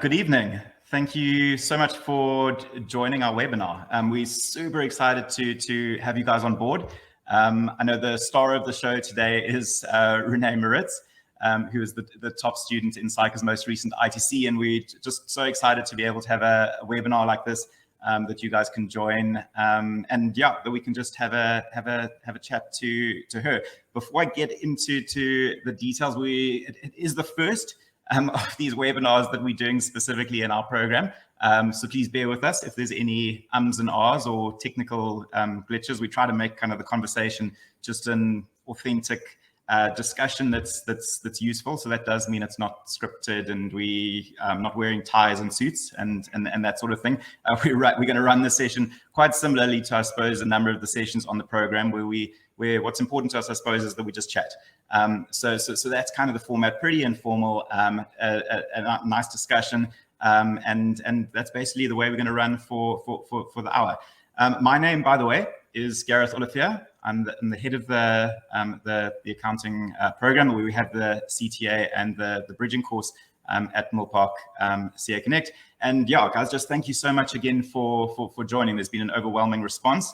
Good evening. Thank you so much for joining our webinar. We're super excited to have you guys on board. I know the star of the show today is Rune Maritz, who is the top student in Cyca's most recent ITC, and we're just so excited to be able to have a webinar like this that you guys can join, and yeah, that we can just have a chat to her. Before I get into the details, it is the first of these webinars that we're doing specifically in our program. So please bear with us if there's any ums and ahs or technical glitches. We try to make kind of the conversation just an authentic discussion that's useful. So that does mean it's not scripted, and we not wearing ties and suits and that sort of thing. We're going to run the session quite similarly to, I suppose, a number of the sessions on the program where what's important to us, I suppose, is that we just chat. So that's kind of the format, pretty informal, a nice discussion, and that's basically the way we're going to run for the hour. My name, by the way, is Gareth Olivier. I'm the head of the accounting program, where we have the CTA and the bridging course at Millpark CA Connect. And yeah, guys, just thank you so much again for joining. There's been an overwhelming response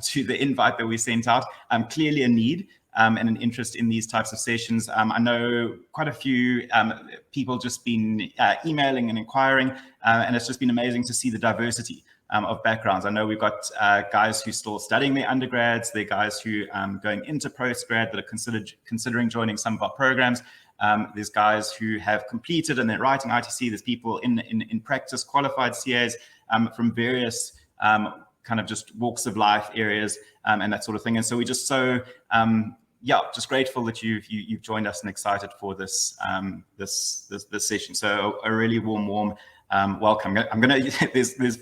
to the invite that we sent out. Clearly a need and an interest in these types of sessions. I know quite a few people just been emailing and inquiring, and it's just been amazing to see the diversity of backgrounds. I know we've got guys who are still studying their undergrads, there are guys who going into postgrad that are considering joining some of our programs. There's guys who have completed and they're writing ITC. There's people in practice, qualified CAs from various kind of just walks of life areas and that sort of thing. And so we're just so just grateful that you've joined us and excited for this session. So a really warm welcome. I'm gonna there's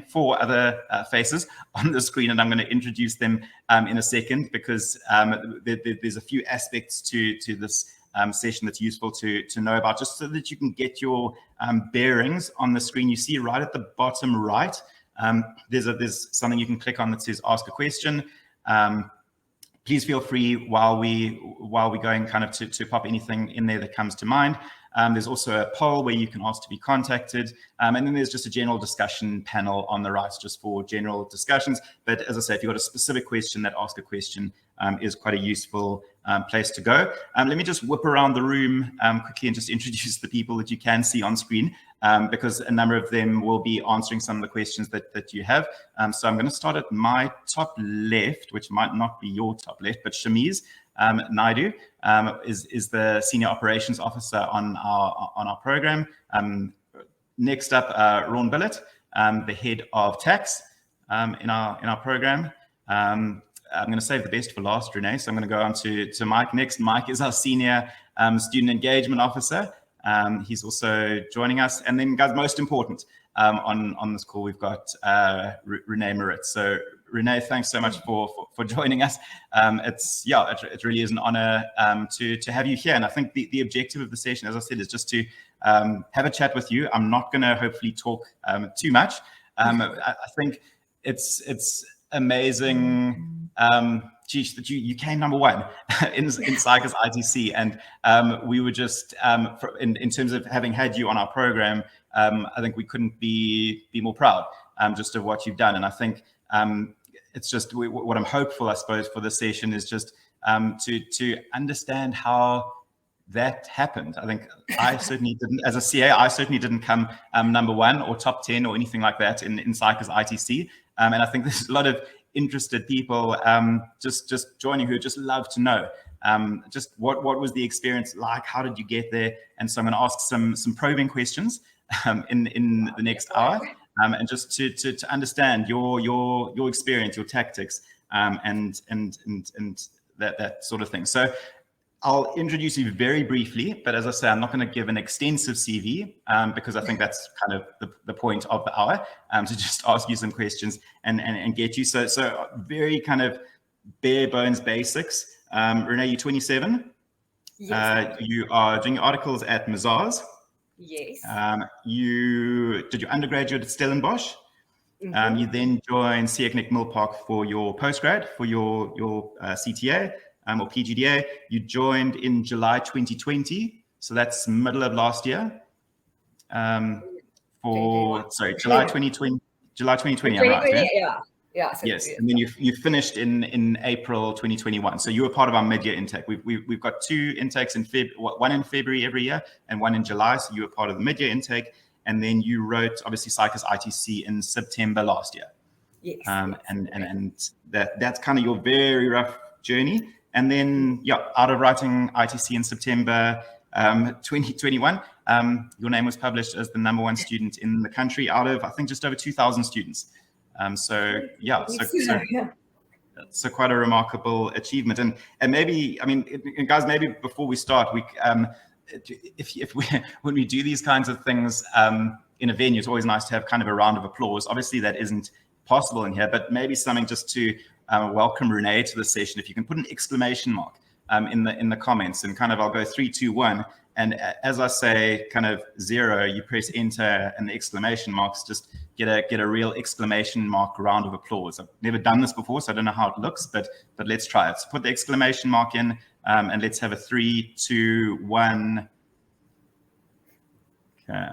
four other faces on the screen, and I'm going to introduce them in a second, because there's a few aspects to this session that's useful to know about, just so that you can get your bearings on the screen. You see right at the bottom right, there's something you can click on that says ask a question. Please feel free while we're going kind of to pop anything in there that comes to mind. There's also a poll where you can ask to be contacted. And then there's just a general discussion panel on the right, just for general discussions. But as I say, if you've got a specific question, that ask a question is quite a useful place to go. Let me just whip around the room quickly and just introduce the people that you can see on screen, because a number of them will be answering some of the questions that you have. So I'm going to start at my top left, which might not be your top left, but Shamiz Naidu is the Senior Operations Officer on our program. Next up, Ron Billett, the Head of Tax in our program. I'm going to save the best for last, Renee, so I'm going to go on to Mike next. Mike is our Senior Student Engagement Officer. He's also joining us. And then, guys, most important, on this call, we've got Rune Maritz. So Renee, thanks so much for joining us. It really is an honor to have you here. And I think the objective of the session, as I said, is just to have a chat with you. I'm not going to hopefully talk too much. I think it's amazing, that you came number one in Cyca's ITC, and we were just in terms of having had you on our program. I think we couldn't be more proud just of what you've done. And I think it's just what I'm hopeful, I suppose, for this session is just to understand how that happened. I think I certainly didn't, as a CA, I certainly didn't come number one or top 10 or anything like that in Cyca's ITC. And I think there's a lot of interested people just joining who just love to know just what was the experience like, how did you get there? And so I'm going to ask some probing questions in the next hour, and just to understand your experience, your tactics, and that sort of thing. So I'll introduce you very briefly, but as I say, I'm not going to give an extensive CV because I think that's kind of the point of the hour, to just ask you some questions and get you. So very kind of bare bones basics. Renee, you're 27. Yes. You are doing articles at Mazars. Yes. You did your undergraduate at Stellenbosch. Mm-hmm. You then joined CA Connect Millpark for your postgrad, for your CTA. Or PGDA. You joined in July 2020, so that's middle of last year. for July 2020. July 2020, I'm right, yeah? Yeah. So yes, and then you finished in April 2021. So you were part of our mid-year intake. We've got 2 intakes in one in February every year and one in July. So you were part of the mid-year intake, and then you wrote obviously Psychos ITC in September last year. Yes. And that's kind of your very rough journey. And then out of writing ITC in September 2021, your name was published as the #1 student in the country out of, I think, just over 2,000 students. So quite a remarkable achievement. And maybe, I mean, guys, maybe before we start, when we do these kinds of things in a venue, it's always nice to have kind of a round of applause. Obviously, that isn't possible in here, but maybe something just to welcome Renee to the session. If you can put an exclamation mark in the comments, and kind of I'll go 3, 2, 1. And as I say, kind of 0, you press enter, and the exclamation marks just get a real exclamation mark round of applause. I've never done this before, so I don't know how it looks, but let's try it. So put the exclamation mark in, and let's have a 3, 2, 1. Okay.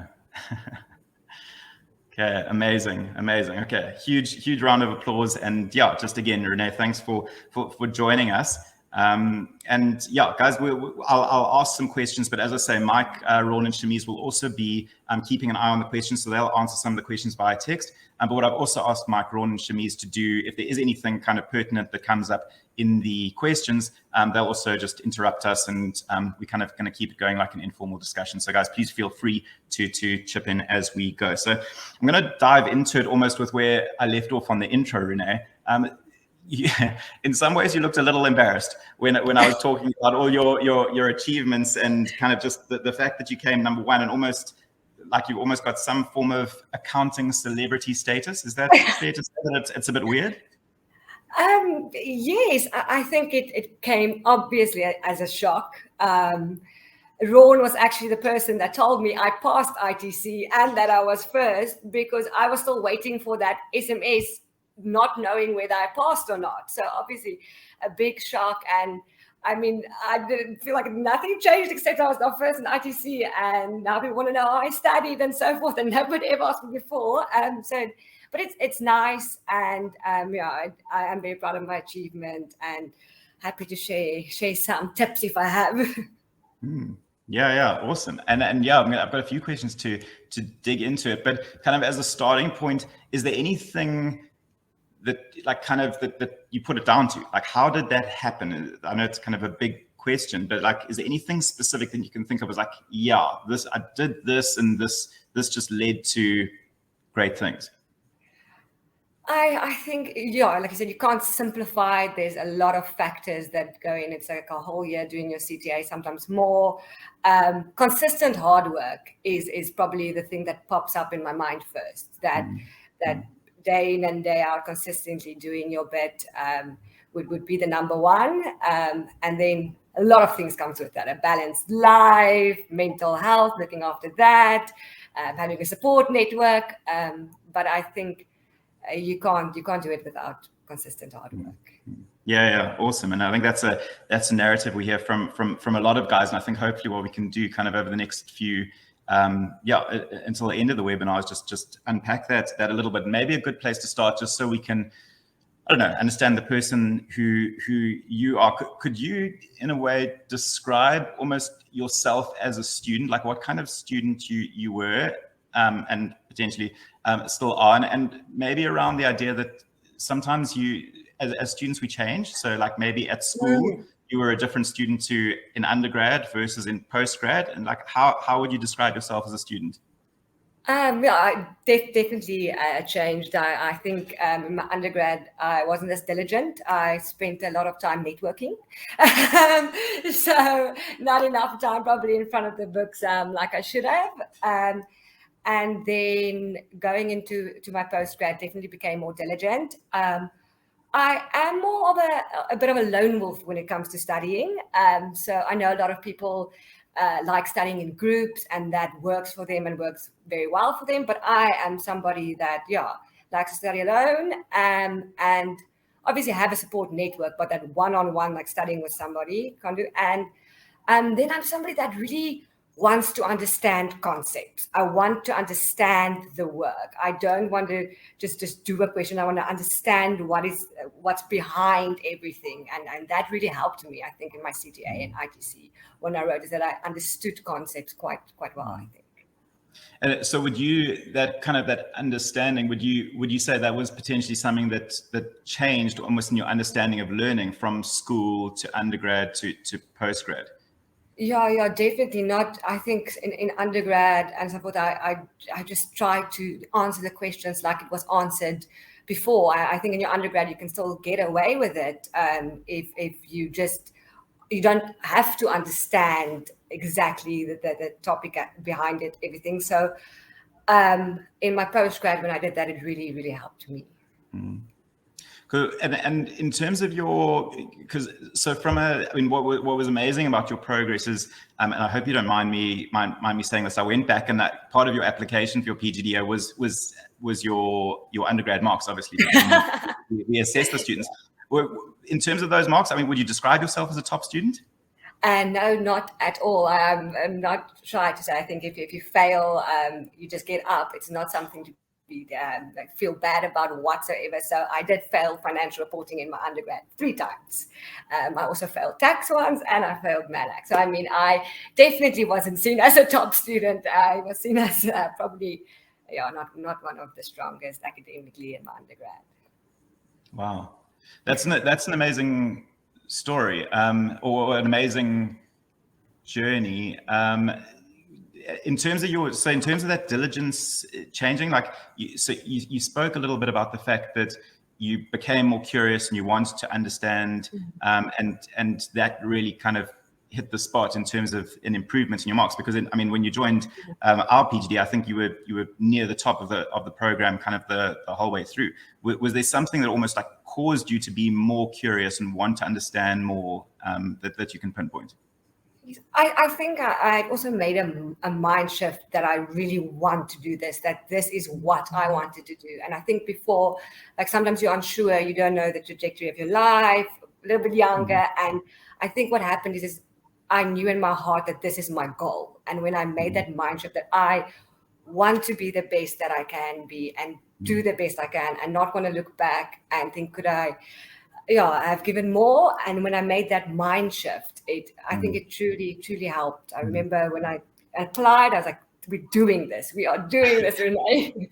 Okay, amazing. Okay, huge round of applause. And just again, Renee, thanks for joining us. And guys, I'll ask some questions, but as I say, Mike, Rune, and Shamiz will also be keeping an eye on the questions, so they'll answer some of the questions via text. But what I've also asked Mike, Rune, and Shamiz to do, if there is anything kind of pertinent that comes up in the questions, they'll also just interrupt us, and we're kind of going to keep it going like an informal discussion. So guys, please feel free to chip in as we go. So I'm going to dive into it almost with where I left off on the intro, Renee. In some ways, you looked a little embarrassed when I was talking about all your achievements, and kind of just the fact that you came #1, and almost like you almost got some form of accounting celebrity status. Is that fair to say that it's a bit weird? Yes, I think it came obviously as a shock. Ron was actually the person that told me I passed ITC and that I was first, because I was still waiting for that SMS, not knowing whether I passed or not. So obviously a big shock. And I mean, I didn't feel like nothing changed except I was not first in ITC, and now people want to know how I studied and so forth, and nobody ever asked me before. But it's nice, and I am very proud of my achievement, and happy to share some tips if I have. Yeah, awesome. And I've got a few questions to dig into it, but kind of as a starting point, is there anything that that you put it down to? Like, how did that happen? I know it's kind of a big question, but like, is there anything specific that you can think of as like, I did this, and this just led to great things? I think, like I said, you can't simplify it. There's a lot of factors that go in. It's like a whole year doing your CTA, sometimes more. Consistent hard work is probably the thing that pops up in my mind first. That day in and day out, consistently doing your bit would be the #1. And then a lot of things comes with that: a balanced life, mental health, looking after that, having a support network. But I think you can't do it without consistent hard work. Yeah, awesome. And I think that's a narrative we hear from a lot of guys. And I think hopefully what we can do kind of over the next few until the end of the webinar is just unpack that a little bit. Maybe a good place to start, just so we can, I don't know, understand the person who you are. Could you, in a way, describe almost yourself as a student, like what kind of student you were, and potentially still are, and maybe around the idea that sometimes as students we change. So like maybe at school you were a different student to in undergrad versus in postgrad, and like how would you describe yourself as a student? I definitely changed. I think in my undergrad, I wasn't as diligent. I spent a lot of time networking. So not enough time probably in front of the books like I should have. And then going into my postgrad, definitely became more diligent. I am more of a bit of a lone wolf when it comes to studying. So I know a lot of people like studying in groups, and that works for them and works very well for them. But I am somebody that, likes to study alone, and obviously have a support network, but that one-on-one, like studying with somebody, can't do. And then I'm somebody that really wants to understand concepts. I want to understand the work. I don't want to just do a question. I want to understand what's behind everything. And that really helped me, I think, in my CTA and ITC when I wrote, is that I understood concepts quite well, I think. And so would you, that understanding, would you say that was potentially something that changed almost in your understanding of learning from school to undergrad to postgrad? Yeah, definitely not. I think in undergrad and so forth, I just tried to answer the questions like it was answered before. I think in your undergrad, you can still get away with it if you don't have to understand exactly the topic behind it, everything. So in my postgrad, when I did that, it really, really helped me. And in terms of what was amazing about your progress is, and I hope you don't mind me saying this, I went back and that part of your application for your PGDO was your undergrad marks, obviously. we assess the students. In terms of those marks, I mean, would you describe yourself as a top student? No, not at all. I'm not shy to say. I think if you fail, you just get up. It's not something to feel bad about whatsoever. So I did fail financial reporting in my undergrad 3 times. I also failed tax once, and I failed MALAC. So I mean, I definitely wasn't seen as a top student. I was seen as probably, not one of the strongest academically in my undergrad. Wow, that's an amazing story, or an amazing journey. In terms of that diligence changing, like you spoke a little bit about the fact that you became more curious and you wanted to understand, and that really kind of hit the spot in terms of an improvement in your marks. Because when you joined our PGD, I think you were near the top of the program, kind of the whole way through. Was there something that almost like caused you to be more curious and want to understand more, that you can pinpoint? I think I also made a mind shift that I really want to do this, that this is what I wanted to do. And I think before, like sometimes you're unsure, you don't know the trajectory of your life, a little bit younger. And I think what happened is I knew in my heart that this is my goal. And when I made that mind shift that I want to be the best that I can be and do the best I can and not want to look back and think, I've given more. And when I made that mind shift, I think it truly helped. I remember when I applied, I was like, we're doing this. We are doing this, Renee.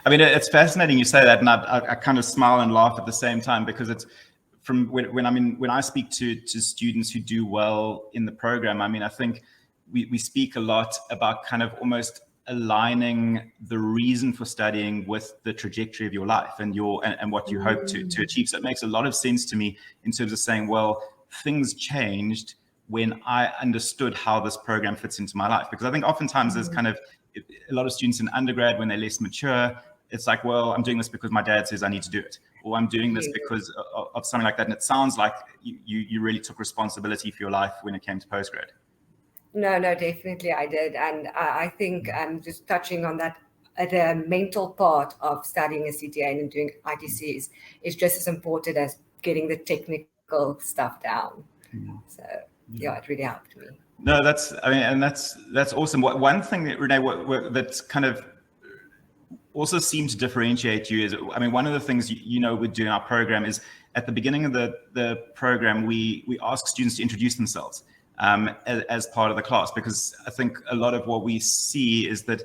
I mean, it's fascinating you say that, and I kind of smile and laugh at the same time, because it's from when I speak to students who do well in the program. I mean, I think we speak a lot about kind of almost aligning the reason for studying with the trajectory of your life and what you hope to achieve. So it makes a lot of sense to me in terms of saying, well, things changed when I understood how this program fits into my life. Because I think oftentimes there's kind of a lot of students in undergrad, when they're less mature, it's like, well, I'm doing this because my dad says I need to do it, or I'm doing this because of something like that. And it sounds like you really took responsibility for your life when it came to postgrad. No, definitely I did. And I think just touching on that, the mental part of studying a CTA and doing ITCs is just as important as getting the technical stuff down. So it really helped me. No, that's awesome. One thing that, Renee, that's kind of also seemed to differentiate you is, one of the things we do in our program is at the beginning of the program, we ask students to introduce themselves as part of the class, because I think a lot of what we see is that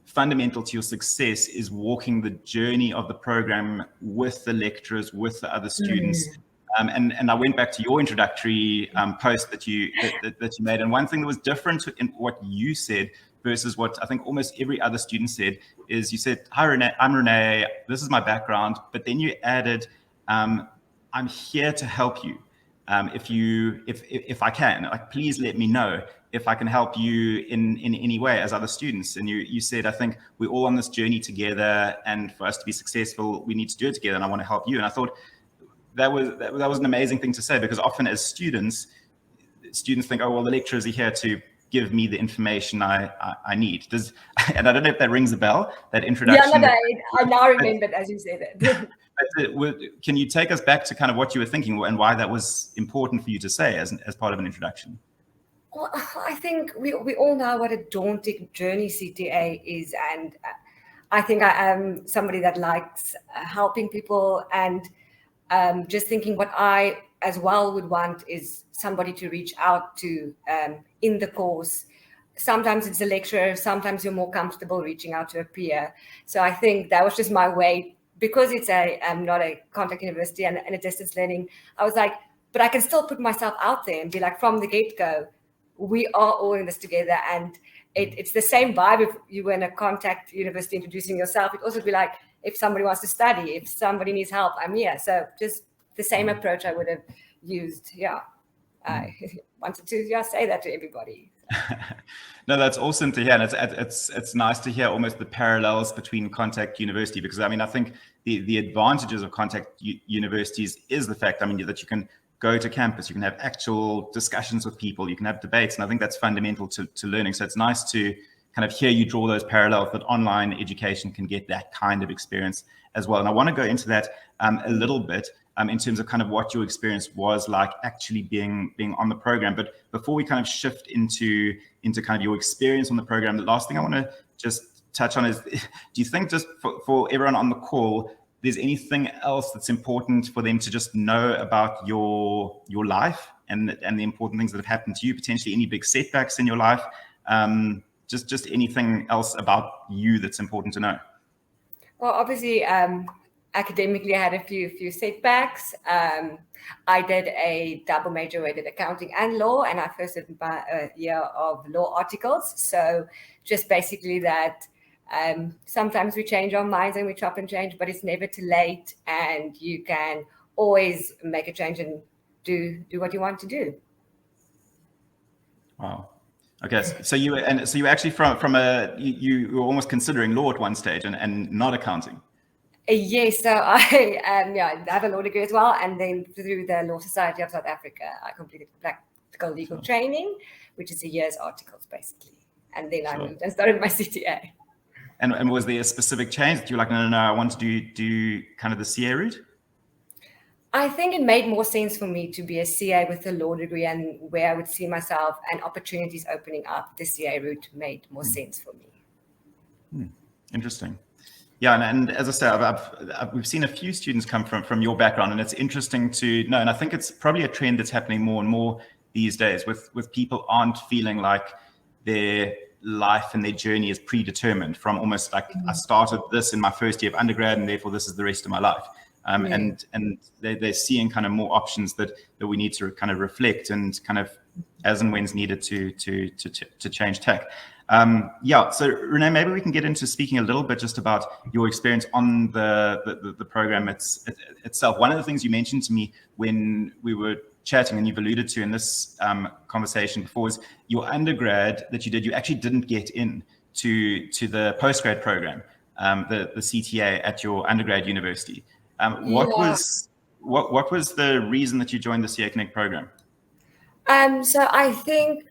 fundamental to your success is walking the journey of the program with the lecturers, with the other students. And I went back to your introductory post that you made, and one thing that was different in what you said versus what I think almost every other student said is, you said, "Hi Renee, I'm Renee, this is my background," but then you added, "I'm here to help you. If I can, like, please let me know if I can help you in any way as other students." And you said, "I think we're all on this journey together, and for us to be successful, we need to do it together, and I want to help you." And I thought that was an amazing thing to say, because often as students think, "Oh, well, the lecturers are here to give me the information I need." And I don't know if that rings a bell, that introduction. Yeah, I now remembered as you said it. Can you take us back to kind of what you were thinking and why that was important for you to say as part of an introduction? Well, I think we all know what a daunting journey CTA is, and I think I am somebody that likes helping people, and just thinking what I as well would want is somebody to reach out to in the course. Sometimes it's a lecturer, sometimes you're more comfortable reaching out to a peer. So I think that was just my way, because it's not a contact university and a distance learning. I was like, but I can still put myself out there and be like, from the get-go, we are all in this together. And it's the same vibe if you were in a contact university introducing yourself. It'd also be like, if somebody wants to study, if somebody needs help, I'm here. So just the same approach I would have used. Yeah. I wanted to say that to everybody. No, that's awesome to hear, and it's nice to hear almost the parallels between contact university, because I mean, I think the advantages of contact universities is the fact, I mean, that you can go to campus, you can have actual discussions with people, you can have debates, and I think that's fundamental to learning. So it's nice to kind of hear you draw those parallels, that online education can get that kind of experience as well. And I want to go into that a little bit in terms of kind of what your experience was like actually being on the program. But before we kind of shift into kind of your experience on the program, the last thing I want to just touch on is, do you think, just for everyone on the call, there's anything else that's important for them to just know about your life and the important things that have happened to you, potentially any big setbacks in your life, just anything else about you that's important to know? Well, obviously, academically, I had a few setbacks. I did a double major. I did accounting and law, and I first did a year of law articles. So just basically that sometimes we change our minds and we chop and change, but it's never too late, and you can always make a change and do what you want to do. Wow. Okay, so you were actually from you were almost considering law at one stage and not accounting. Yes, so I have a law degree as well, and then through the Law Society of South Africa, I completed practical legal training, which is a year's articles basically, and then I moved and started my CTA. And was there a specific change that you were like, no, I want to do kind of the CA route? I think it made more sense for me to be a CA with a law degree, and where I would see myself and opportunities opening up. The CA route made more sense for me. Interesting. Yeah, and as I say, we've seen a few students come from your background, and it's interesting to know. And I think it's probably a trend that's happening more and more these days, with people aren't feeling like their life and their journey is predetermined from almost like, I started this in my first year of undergrad, and therefore this is the rest of my life. And they're seeing kind of more options that we need to kind of reflect and kind of as and when's needed to change tack. So Renee, maybe we can get into speaking a little bit just about your experience on the program itself. One of the things you mentioned to me when we were chatting, and you've alluded to in this conversation before, is your undergrad that you did, you actually didn't get in to the postgrad program, the CTA at your undergrad university. What was the reason that you joined the CA Connect program? So I think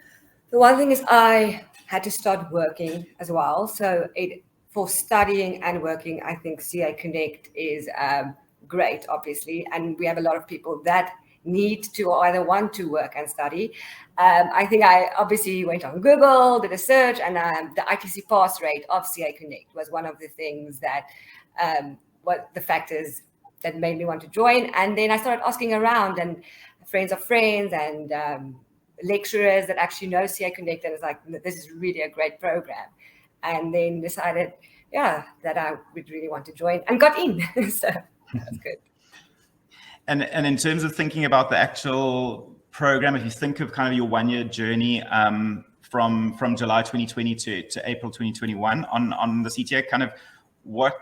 the one thing is I had to start working as well. So for studying and working, I think CA Connect is great, obviously. And we have a lot of people that need to or either want to work and study. I think I obviously went on Google, did a search, and the ITC pass rate of CA Connect was one of the things that what the factors that made me want to join. And then I started asking around, and friends of friends and lecturers that actually know CA Connect, and it's like, this is really a great program. And then decided, that I would really want to join, and got in. So that's good. And in terms of thinking about the actual program, if you think of kind of your 1-year journey from July 2020 to April 2021 on the CTA, kind of what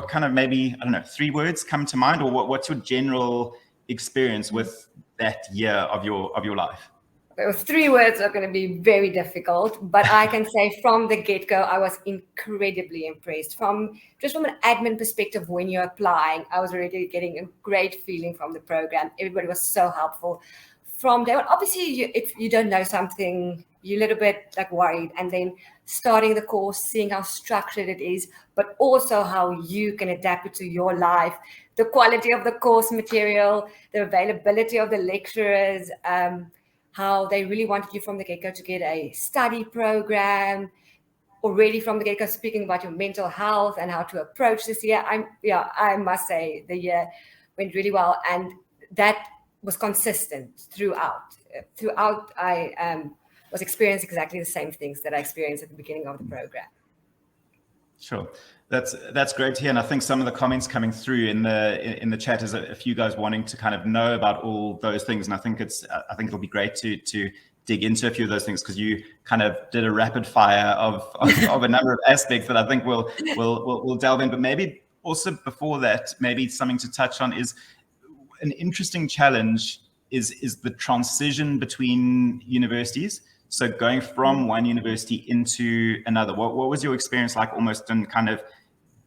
kind of maybe, 3 words come to mind, or what's your general experience with that year of your life? Well, 3 words are going to be very difficult, but I can say from the get-go, I was incredibly impressed. From an admin perspective, when you're applying, I was already getting a great feeling from the program. Everybody was so helpful. From day one, obviously, if you don't know something, you're a little bit like worried, and then starting the course, seeing how structured it is, but also how you can adapt it to your life, the quality of the course material, the availability of the lecturers, how they really wanted you from the get-go to get a study program, already from the get-go speaking about your mental health and how to approach this year. I must say the year went really well, and that was consistent throughout. I was experiencing exactly the same things that I experienced at the beginning of the program. Sure, that's great to hear, and I think some of the comments coming through in the chat is a few guys wanting to kind of know about all those things, and I think it'll be great to dig into a few of those things, because you kind of did a rapid fire of a number of aspects that I think we'll delve in. But maybe also before that, maybe something to touch on is an interesting challenge is the transition between universities. So going from one university into another, what was your experience like almost in kind of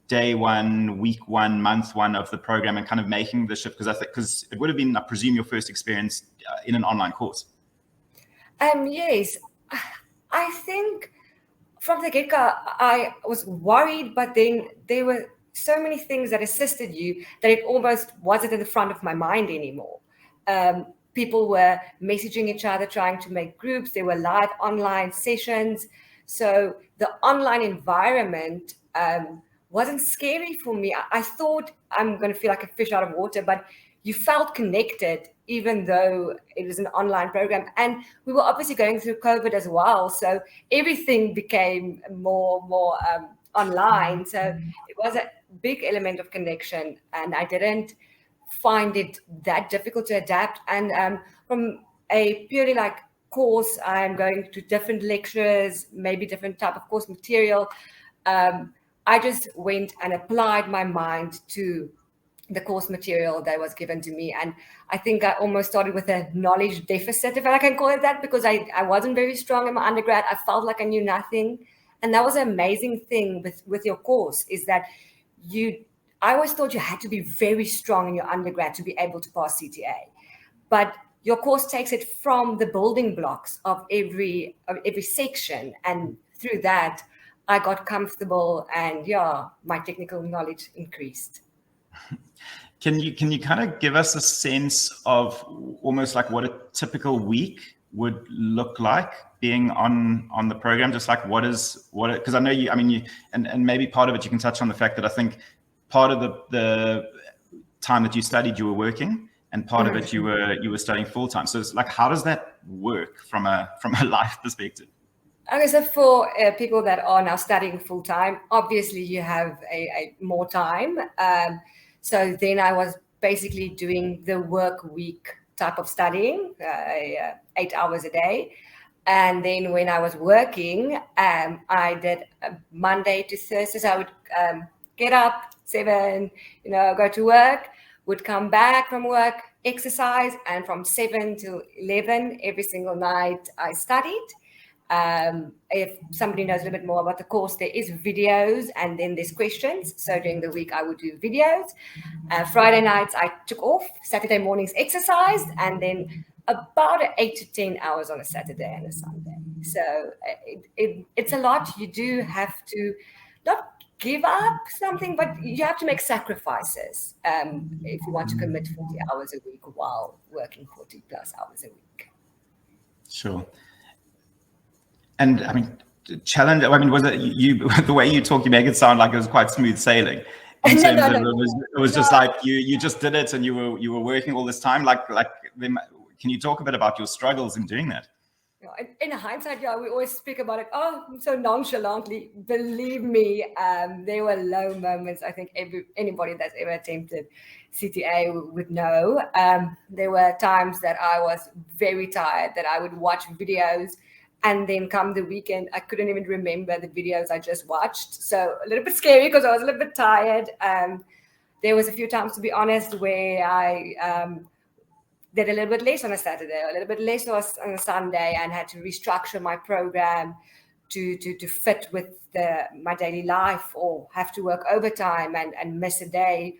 day one, week one, month one of the program, and kind of making the shift? Because it would have been, I presume, your first experience in an online course. Yes, I think from the get-go, I was worried, but then there were so many things that assisted you that it almost wasn't in the front of my mind anymore. People were messaging each other, trying to make groups. There were live online sessions. So the online environment wasn't scary for me. I thought I'm going to feel like a fish out of water, but you felt connected, even though it was an online program. And we were obviously going through COVID as well. So everything became more online. So it was a big element of connection, and I didn't find it that difficult to adapt. And from a purely like course, I'm going to different lectures, maybe different type of course material. I just went and applied my mind to the course material that was given to me. And I think I almost started with a knowledge deficit, if I can call it that, because I wasn't very strong in my undergrad. I felt like I knew nothing. And that was an amazing thing with your course, is that I always thought you had to be very strong in your undergrad to be able to pass CTA. But your course takes it from the building blocks of every section. And through that, I got comfortable, and my technical knowledge increased. Can you kind of give us a sense of almost like what a typical week would look like being on the program? Just like because I know you, and maybe part of it you can touch on the fact that I think part of the time that you studied, you were working, and part of it you were studying full time. So it's like, how does that work from a life perspective? Okay, so for people that are now studying full time, obviously you have a more time. So then I was basically doing the work week type of studying, 8 hours a day. And then when I was working, I did Monday to Thursday. So I would get up 7, go to work, would come back from work, exercise, and from 7 to 11 every single night I studied. If somebody knows a little bit more about the course, there is videos and then there's questions. So during the week I would do videos. Friday nights I took off. Saturday mornings exercised, and then about 8 to 10 hours on a Saturday and a Sunday. So it's a lot. You do have to not give up something, but you have to make sacrifices if you want to commit 40 hours a week while working 40 plus hours a week. Sure. And challenge. Was it you? The way you talk, you make it sound like it was quite smooth sailing. In terms of it was just like you just did it, and you were working all this time. Can you talk a bit about your struggles in doing that? In hindsight, we always speak about it. So nonchalantly. Believe me, there were low moments. I think anybody that's ever attempted CTA would know. There were times that I was very tired, that I would watch videos, and then come the weekend, I couldn't even remember the videos I just watched. So a little bit scary because I was a little bit tired. There was a few times, to be honest, where I did a little bit less on a Saturday, a little bit less on a Sunday, and had to restructure my program to fit with my daily life, or have to work overtime and miss a day.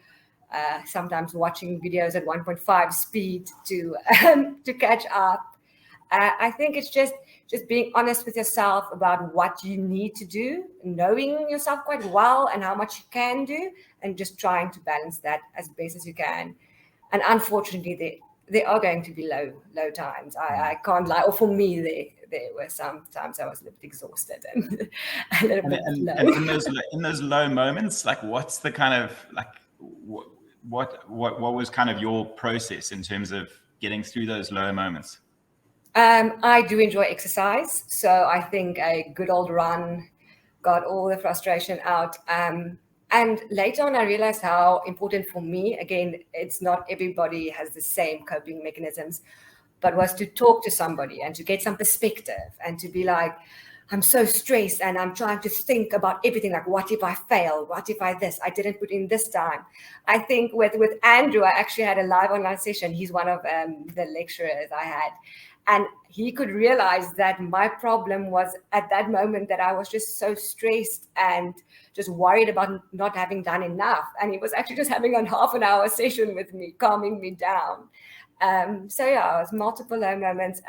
Sometimes watching videos at 1.5 speed to catch up. I think it's just being honest with yourself about what you need to do, knowing yourself quite well and how much you can do, and just trying to balance that as best as you can. And unfortunately, there are going to be low times. I can't lie. Or for me, there were some times I was a little bit exhausted and a little bit low. And in those low moments, like, what's the kind of like what was kind of your process in terms of getting through those low moments? I do enjoy exercise, so I think a good old run got all the frustration out. And later on, I realized how important for me, again, it's not everybody has the same coping mechanisms, but was to talk to somebody and to get some perspective and to be like, I'm so stressed and I'm trying to think about everything. Like, what if I fail? What if I didn't put in this time? I think with Andrew, I actually had a live online session. He's one of the lecturers I had. And he could realize that my problem was at that moment that I was just so stressed and just worried about not having done enough. And he was actually just having a half an hour session with me, calming me down. So yeah, it was multiple low moments.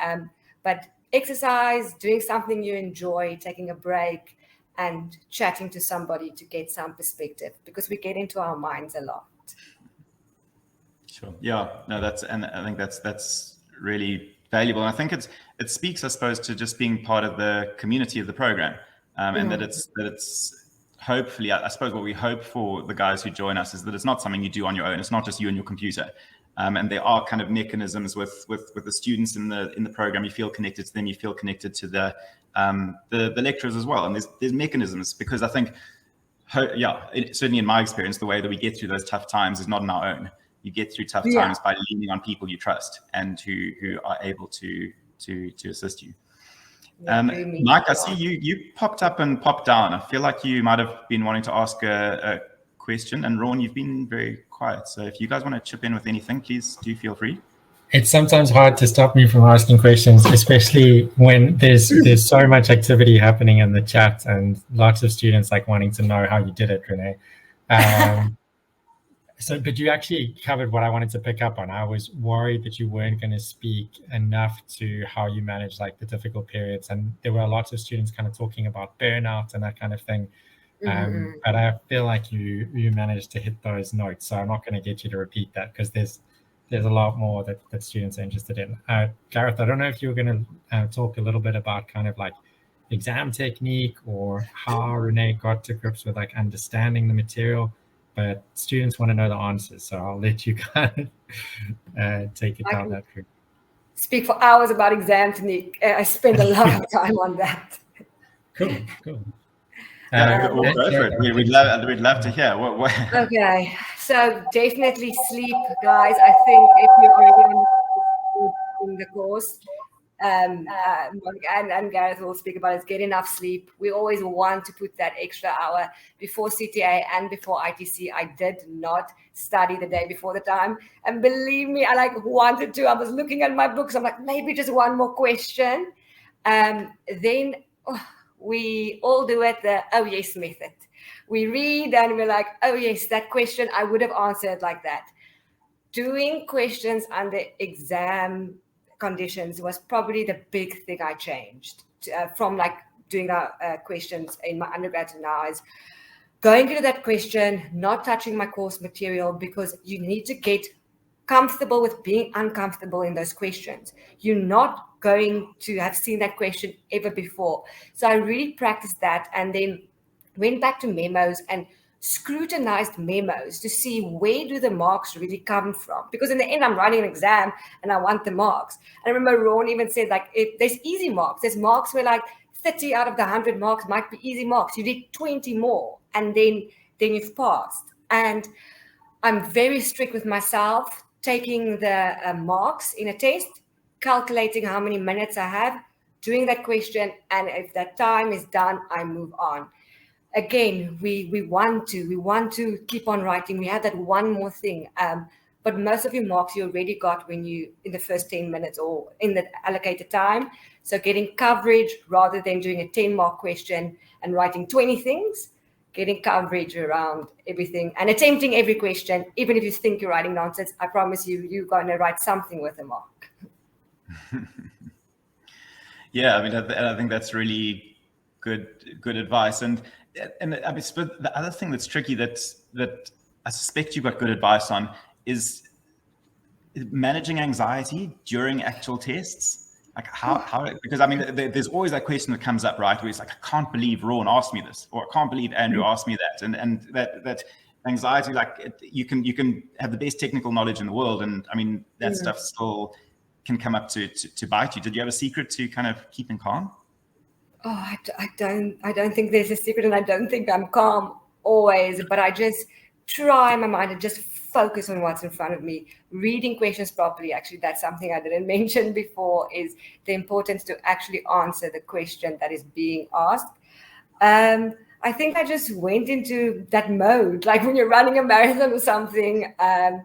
But exercise, doing something you enjoy, taking a break, and chatting to somebody to get some perspective, because we get into our minds a lot. Sure. Yeah. No, I think that's really valuable. And I think it speaks, I suppose, to just being part of the community of the program, and that it's hopefully, I suppose, what we hope for the guys who join us is that it's not something you do on your own. It's not just you and your computer. And there are kind of mechanisms with the students in the program. You feel connected to them. You feel connected to the lecturers as well. And there's mechanisms, because I think, certainly in my experience, the way that we get through those tough times is not on our own. You get through tough times by leaning on people you trust and who are able to assist you. Mike, I see you popped up and popped down. I feel like you might have been wanting to ask a question, and Rune, you've been very quiet. So if you guys want to chip in with anything, please do feel free. It's sometimes hard to stop me from asking questions, especially when there's so much activity happening in the chat and lots of students like wanting to know how you did it, Renee. But you actually covered what I wanted to pick up on. I was worried that you weren't going to speak enough to how you manage like the difficult periods. And there were lots of students kind of talking about burnout and that kind of thing. But I feel like you managed to hit those notes. So I'm not going to get you to repeat that, because there's a lot more that students are interested in. Gareth, I don't know if you were going to talk a little bit about kind of like exam technique or how Renee got to grips with like understanding the material. But students want to know the answers, so I'll let you kind of take it down that route. Speak for hours about exam technique. I spend a lot of time on that. Cool. We'll go for it. We'd love to hear. What? Okay, so definitely sleep, guys. I think if you're already in the course, and Gareth will speak about it, get enough sleep. We always want to put that extra hour before CTA and before ITC. I did not study the day before the time, and believe me, I wanted to. I was looking at my books. I'm like, maybe just one more question. Then we all do it the oh yes method. We read and we're like, oh yes, that question I would have answered like that. Doing questions under exam conditions was probably the big thing I changed from like doing questions in my undergrad to now, is going into that question, not touching my course material, because you need to get comfortable with being uncomfortable in those questions. You're not going to have seen that question ever before. So I really practiced that, and then went back to memos and scrutinized memos to see where do the marks really come from, because in the end I'm writing an exam and I want the marks. I remember Ron even said like, there's easy marks, there's marks where like 30 out of the 100 marks might be easy marks. You did 20 more and then you've passed. And I'm very strict with myself, taking the marks in a test, calculating how many minutes I have, doing that question, and if that time is done, I move on. Again, we want to keep on writing. We have that one more thing, but most of your marks you already got when you in the first 10 minutes or in the allocated time. So getting coverage rather than doing a 10-mark question and writing 20 things, getting coverage around everything and attempting every question, even if you think you're writing nonsense. I promise you're going to write something with a mark. Yeah, I mean, I think that's really good advice. And I mean, the other thing that's tricky that I suspect you got good advice on is managing anxiety during actual tests. Like how because I mean, there's always that question that comes up, right? Where it's like, I can't believe Rune asked me this, or I can't believe Andrew asked me that. And that anxiety, like you can have the best technical knowledge in the world. And I mean, that stuff still can come up to bite you. Did you have a secret to kind of keeping calm? Oh, I don't think there's a secret, and I don't think I'm calm always, but I just try my mind and just focus on what's in front of me. Reading questions properly, actually, that's something I didn't mention before, is the importance to actually answer the question that is being asked. I think I just went into that mode, like when you're running a marathon or something, and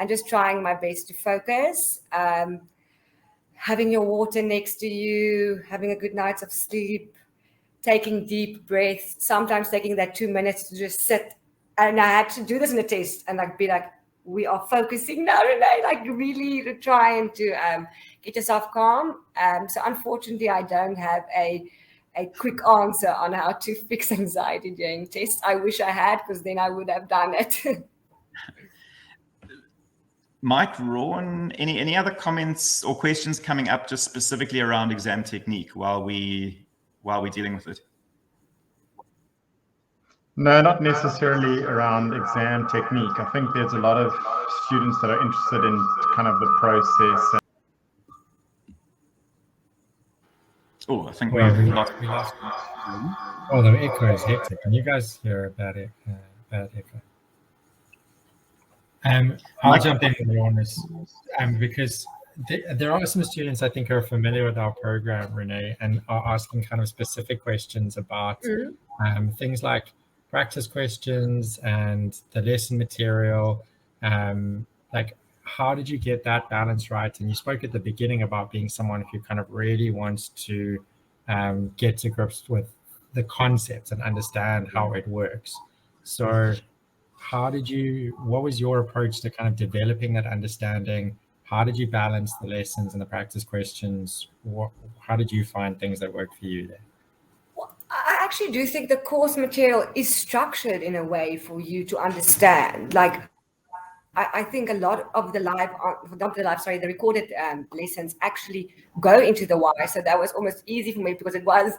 just trying my best to focus. Having your water next to you, having a good night of sleep, taking deep breaths, sometimes taking that 2 minutes to just sit. And I had to do this in a test and like be like, we are focusing now, Renee, like really trying to get yourself calm. So unfortunately, I don't have a quick answer on how to fix anxiety during tests. I wish I had, because then I would have done it. Mike, Rune, any other comments or questions coming up just specifically around exam technique while we're dealing with it? No, not necessarily around exam technique. I think there's a lot of students that are interested in kind of the process. Oh, I think we lost. Oh, the echo is hectic. Can you guys hear about it? Bad echo. I'll jump in on this because there are some students I think who are familiar with our program, Renee, and are asking kind of specific questions about things like practice questions and the lesson material. Like, how did you get that balance right? And you spoke at the beginning about being someone who kind of really wants to get to grips with the concepts and understand how it works. So what was your approach to kind of developing that understanding? How did you balance the lessons and the practice questions? How did you find things that worked for you there? Well, I actually do think the course material is structured in a way for you to understand. Like, I think a lot of the the recorded lessons actually go into the why. So that was almost easy for me because it was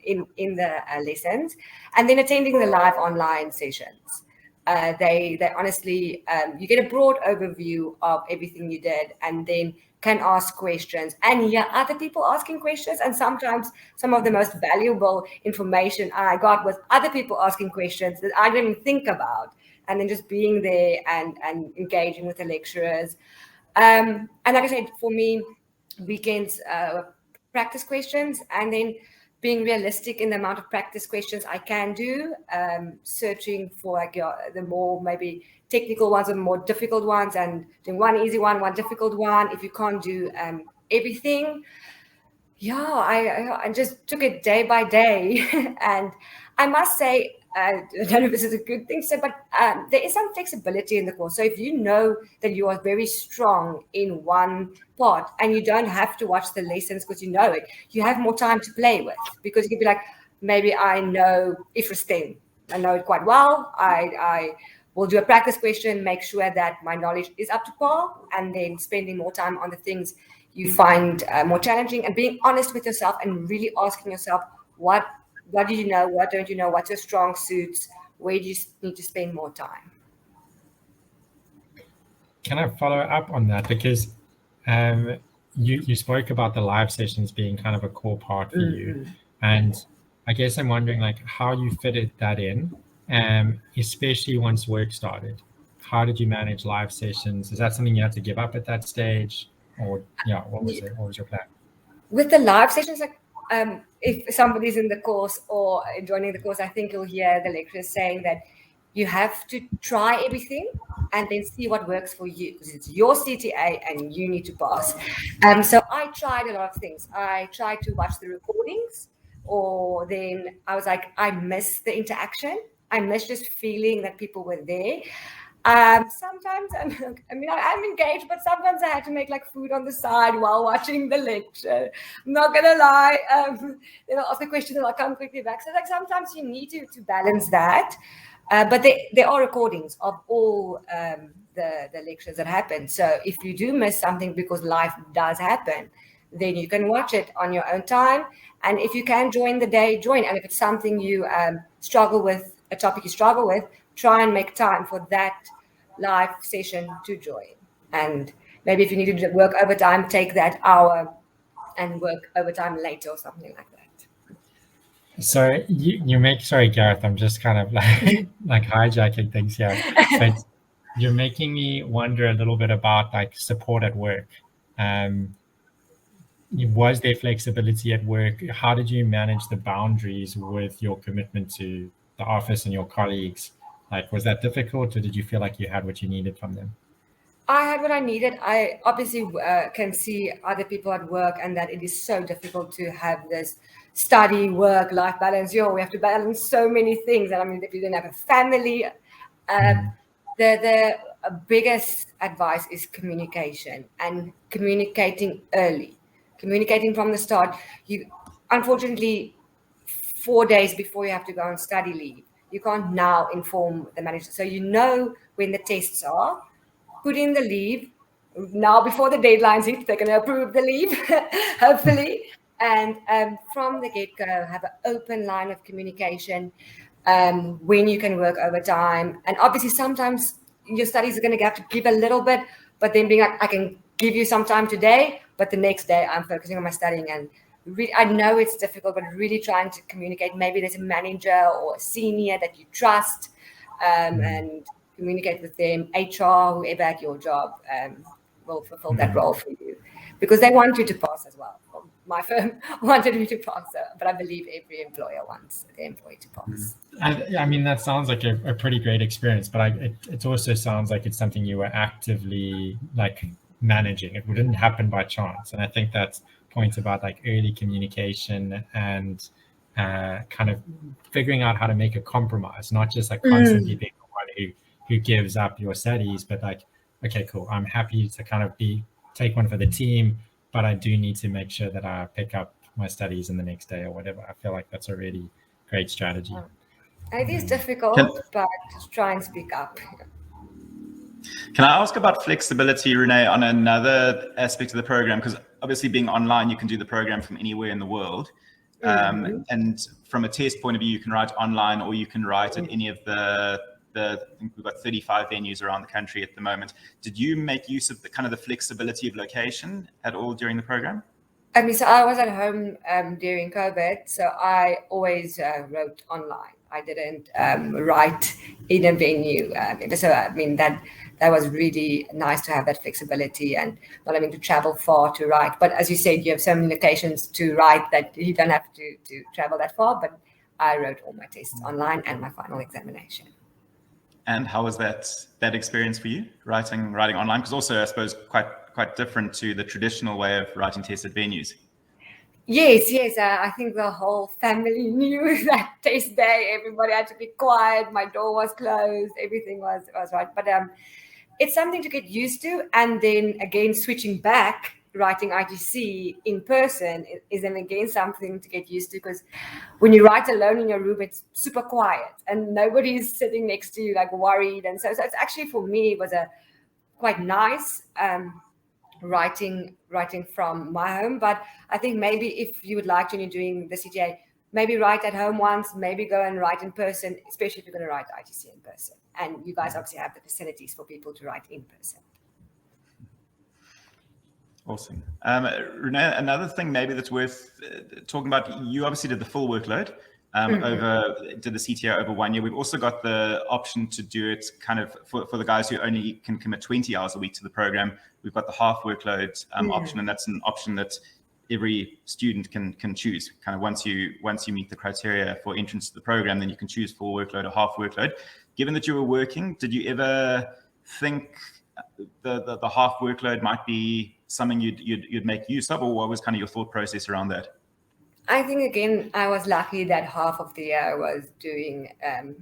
in the lessons. And then attending the live online sessions. They honestly, you get a broad overview of everything you did, and then can ask questions and other people asking questions. And sometimes some of the most valuable information I got was other people asking questions that I didn't think about, and then just being there and engaging with the lecturers. And like I said, for me, weekends, practice questions, and then being realistic in the amount of practice questions I can do, searching for like the more maybe technical ones or more difficult ones, and doing one easy one, one difficult one. If you can't do everything, I just took it day by day. And I must say, I don't know if this is a good thing to say, but there is some flexibility in the course. So if you know that you are very strong in one part and you don't have to watch the lessons because you know it, you have more time to play with, because you can be like, maybe I know Ifrastem, I know it quite well. I will do a practice question, make sure that my knowledge is up to par, and then spending more time on the things you find more challenging, and being honest with yourself and really asking yourself, what do you know? What don't you know? What's your strong suits? Where do you need to spend more time? Can I follow up on that? Because you spoke about the live sessions being kind of a core part for you. And I guess I'm wondering like how you fitted that in, especially once work started. How did you manage live sessions? Is that something you had to give up at that stage? Or what was it? What was your plan? With the live sessions, like if somebody's in the course or joining the course, I think you'll hear the lecturers saying that you have to try everything and then see what works for you, because it's your CTA and you need to pass. So I tried a lot of things. I tried to watch the recordings, or then I was like, I miss the interaction. I miss just feeling that people were there. Sometimes, I'm engaged, but sometimes I had to make like food on the side while watching the lecture. I'm not gonna lie. Ask a question and I'll come quickly back. So like sometimes you need to balance that. But there are recordings of all the lectures that happen. So if you do miss something because life does happen, then you can watch it on your own time. And if you can join the day, join. And if it's something you struggle with, a topic you struggle with, try and make time for that live session to join. And maybe if you need to work overtime, take that hour and work overtime later or something like that. So you make, sorry, Gareth, I'm just kind of like hijacking things here. But you're making me wonder a little bit about like support at work. Was there flexibility at work? How did you manage the boundaries with your commitment to the office and your colleagues? Like, was that difficult, or did you feel like you had what you needed from them? I had what I needed. I obviously can see other people at work, and that it is so difficult to have this study, work, life balance. We have to balance so many things. And I mean, if you don't have a family, the biggest advice is communication, and communicating early, communicating from the start. You, unfortunately, 4 days before you have to go on study leave, you can't now inform the manager. So you know when the tests are, put in the leave. Now before the deadlines hit, they're going to approve the leave, hopefully. And from the get-go, have an open line of communication when you can work overtime. And obviously, sometimes your studies are going to have to give a little bit, but then being like, I can give you some time today, but the next day I'm focusing on my studying. And I know it's difficult, but really trying to communicate. Maybe there's a manager or a senior that you trust, and communicate with them. HR, whoever at your job will fulfill that role for you, because they want you to pass as well. My firm wanted me to pass, but I believe every employer wants their employee to pass. I mean, that sounds like a pretty great experience, but it also sounds like it's something you were actively like managing. It didn't happen by chance. And I think that point about like early communication and kind of figuring out how to make a compromise, not just like constantly being the one who gives up your studies, but like, okay, cool, I'm happy to kind of take one for the team, but I do need to make sure that I pick up my studies in the next day or whatever. I feel like that's a really great strategy. It is difficult, but just try and speak up. Can I ask about flexibility, Renee, on another aspect of the program? Because obviously being online, you can do the program from anywhere in the world. And from a test point of view, you can write online, or you can write at any of I think we've got 35 venues around the country at the moment. Did you make use of the kind of the flexibility of location at all during the program? I mean, so I was at home during COVID, so I always wrote online. I didn't write in a venue. So I mean, that was really nice to have that flexibility and not having to travel far to write. But as you said, you have so many locations to write that you don't have to travel that far. But I wrote all my tests online and my final examination. And how was that experience for you, writing online? Because also, I suppose, quite different to the traditional way of writing tests at venues. Yes. I think the whole family knew that test day. Everybody had to be quiet. My door was closed. Everything was right. But it's something to get used to. And then again, switching back, writing ITC in person is then again something to get used to, because when you write alone in your room, it's super quiet and nobody's sitting next to you like worried. And so it's actually, for me, it was a quite nice writing from my home. But I think maybe if you would like to, when you're doing the CTA, maybe write at home once, maybe go and write in person, especially if you're going to write ITC in person. And you guys obviously have the facilities for people to write in person. Awesome. Renee, another thing maybe that's worth talking about, you obviously did the full workload did the CTA over 1 year. We've also got the option to do it kind of for the guys who only can commit 20 hours a week to the program. We've got the half workload option, and that's an option that every student can choose. Kind of once you meet the criteria for entrance to the program, then you can choose full workload or half workload. Given that you were working, did you ever think the half workload might be something you'd make use of, or what was kind of your thought process around that? I think, again, I was lucky that half of the year I was doing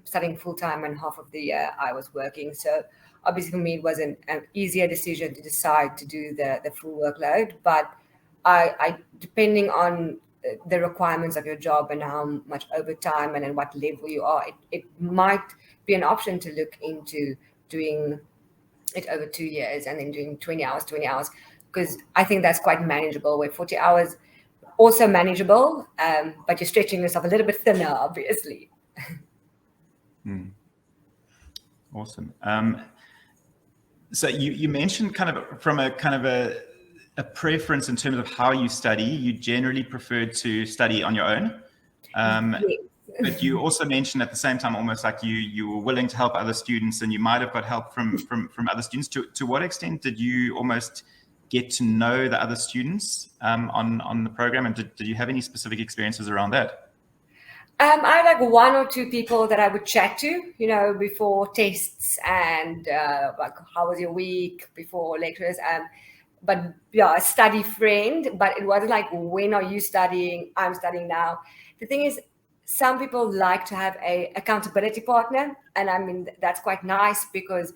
studying full time and half of the year I was working. So obviously for me, it was an easier decision to decide to do the full workload. But I depending on the requirements of your job and how much overtime and what level you are, it might be an option to look into doing it over 2 years and then doing 20 hours, because I think that's quite manageable, where 40 hours also manageable, but you're stretching yourself a little bit thinner, obviously. Awesome. So you mentioned kind of from a kind of a preference in terms of how you study. You generally preferred to study on your own. Yes. But you also mentioned at the same time, almost like you were willing to help other students, and you might have got help from other students. To what extent did you almost get to know the other students on the program, and did you have any specific experiences around that? I had like 1 or 2 people that I would chat to, before tests, and like, how was your week before lectures? But yeah, a study friend, but it wasn't like, when are you studying? I'm studying now. The thing is, some people like to have a accountability partner, and I mean, that's quite nice because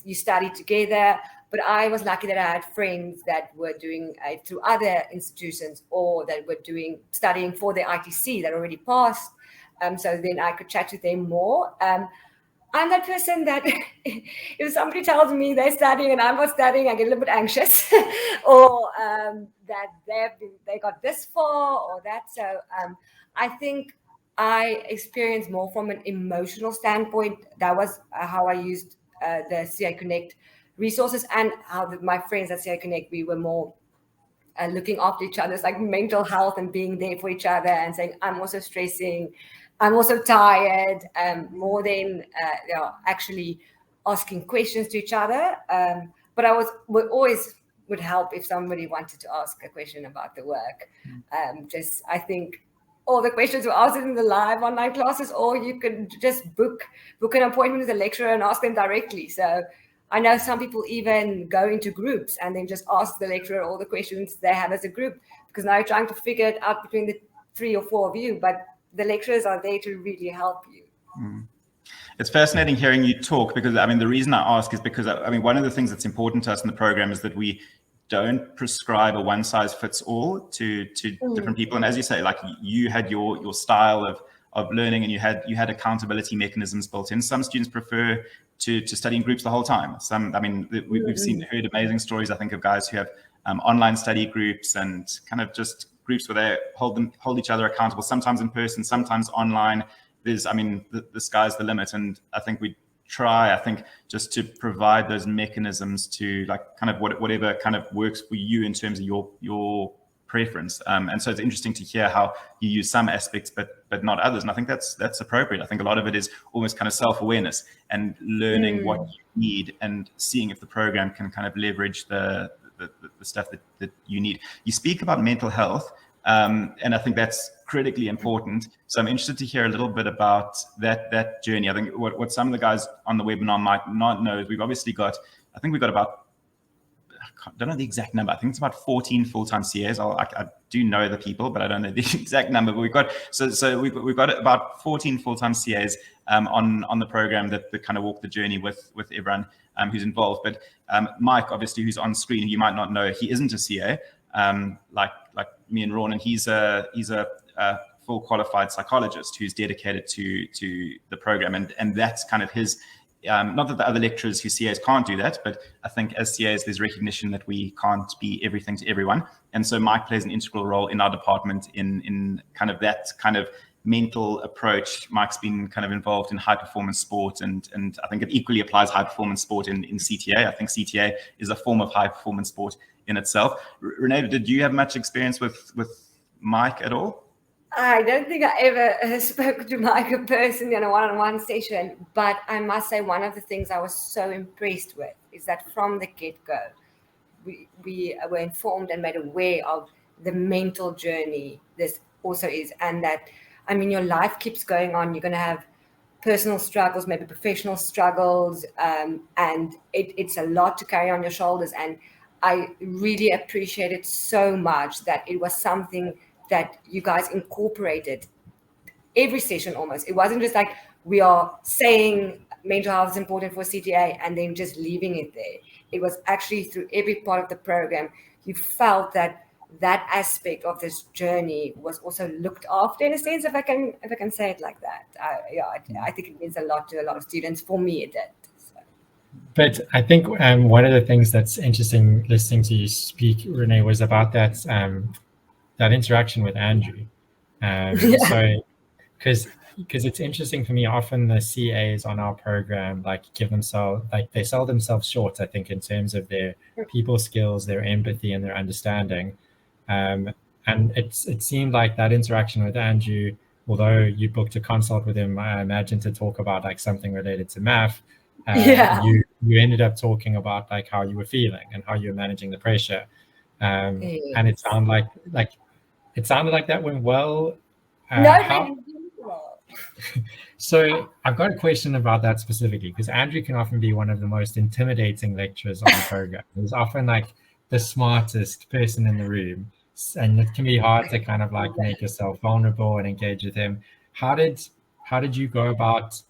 you study together. But I was lucky that I had friends that were doing it through other institutions, or that were studying for the ITC that already passed. So then I could chat to them more. I'm that person that if somebody tells me they're studying and I'm not studying, I get a little bit anxious, or that they got this far or that. So I think I experienced more from an emotional standpoint. That was how I used the CA Connect resources, and how my friends at CA Connect, we were more looking after each other's like mental health and being there for each other and saying, I'm also stressing, I'm also tired, more than actually asking questions to each other. But would always help if somebody wanted to ask a question about the work. I think all the questions were answered in the live online classes, or you could just book an appointment with a lecturer and ask them directly. So I know some people even go into groups and then just ask the lecturer all the questions they have as a group, because now you're trying to figure it out between the 3 or 4 of you, but the lecturers are there to really help you. It's fascinating hearing you talk, because I mean, the reason I ask is because I mean, one of the things that's important to us in the program is that we don't prescribe a one size fits all to different people. And as you say, like, you had your style of learning, and you had accountability mechanisms built in. Some students prefer to study in groups the whole time. Some, I mean, we've heard amazing stories, I think, of guys who have online study groups, and kind of just groups where they hold each other accountable, sometimes in person, sometimes online. There's, I mean, the sky's the limit. And I think we try, just to provide those mechanisms to, like, kind of whatever kind of works for you in terms of your preference. And so it's interesting to hear how you use some aspects, but not others. And I think that's appropriate. I think a lot of it is almost kind of self-awareness and learning what you need, and seeing if the program can kind of leverage the stuff that you need. You speak about mental health, and I think that's critically important. So I'm interested to hear a little bit about that journey. I think what some of the guys on the webinar might not know is we've got about, I don't know the exact number. I think it's about 14 full-time CAs. I do know the people, but I don't know the exact number. But we've got about 14 full-time CAs on the program that kind of walk the journey with everyone who's involved. But Mike, obviously, who's on screen, you might not know, he isn't a CA like me and Rune, and he's a full qualified psychologist who's dedicated to the program, and that's kind of his. Not that the other lecturers who CAs can't do that, but I think as CAs, there's recognition that we can't be everything to everyone. And so Mike plays an integral role in our department in kind of that kind of mental approach. Mike's been kind of involved in high performance sport, and I think it equally applies high performance sport in CTA. I think CTA is a form of high performance sport in itself. Renee, did you have much experience with Mike at all? I don't think I ever spoke to Mike personally in a one-on-one session, but I must say one of the things I was so impressed with is that from the get-go, we were informed and made aware of the mental journey this also is, and that, I mean, your life keeps going on. You're going to have personal struggles, maybe professional struggles, and it's a lot to carry on your shoulders. And I really appreciate it so much that it was something that you guys incorporated every session almost. It wasn't just like we are saying mental health is important for CTA and then just leaving it there. It was actually through every part of the program, you felt that that aspect of this journey was also looked after, in a sense, if I can say it like that. I think it means a lot to a lot of students. For me, it did. So. But I think one of the things that's interesting listening to you speak, Renee, was about that interaction with Andrew. So, because it's interesting for me, often the CAs on our program they sell themselves short, I think, in terms of their people skills, their empathy, and their understanding. And it seemed like that interaction with Andrew, although you booked a consult with him, I imagine, to talk about like something related to math, you ended up talking about like how you were feeling and how you were managing the pressure. And it sounded like that went well. So I've got a question about that specifically, because Andrew can often be one of the most intimidating lecturers on the program. He's often like the smartest person in the room, and it can be hard to kind of like make yourself vulnerable and engage with him. How did you go about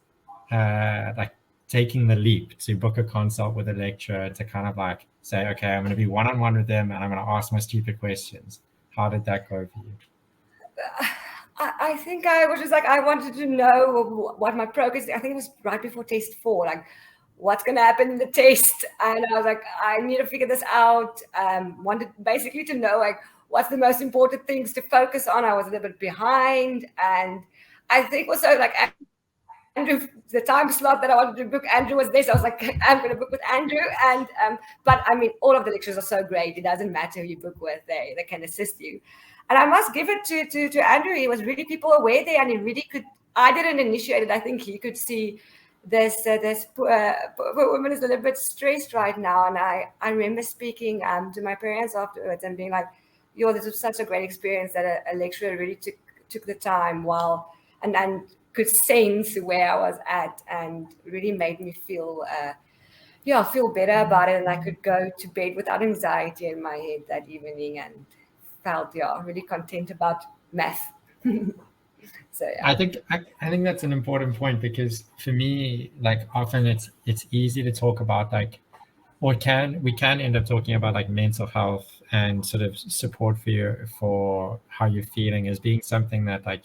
like taking the leap to book a consult with a lecturer to kind of like say, okay, I'm going to be one-on-one with them and I'm going to ask my stupid questions? How did that go for you? I think I was just like, I wanted to know what my progress. I think it was right before test 4, like what's going to happen in the test. And I was like, I need to figure this out. Wanted basically to know like what's the most important things to focus on. I was a little bit behind. And I think also like Andrew, the time slot that I wanted to book, Andrew was there. So I was like, I'm going to book with Andrew. And but I mean, all of the lecturers are so great. It doesn't matter who you book with, they can assist you. And I must give it to Andrew. He was really people aware there, and he really could. I didn't initiate it. I think he could see this poor woman is a little bit stressed right now. And I remember speaking to my parents afterwards and being like, "Yo, this was such a great experience that a lecturer really took the time and could sense where I was at, and really made me feel better about it. And I could go to bed without anxiety in my head that evening and felt really content about math." So yeah. I think that's an important point, because for me, like often it's easy to talk about like, or we can end up talking about like mental health and sort of support for how you're feeling as being something that like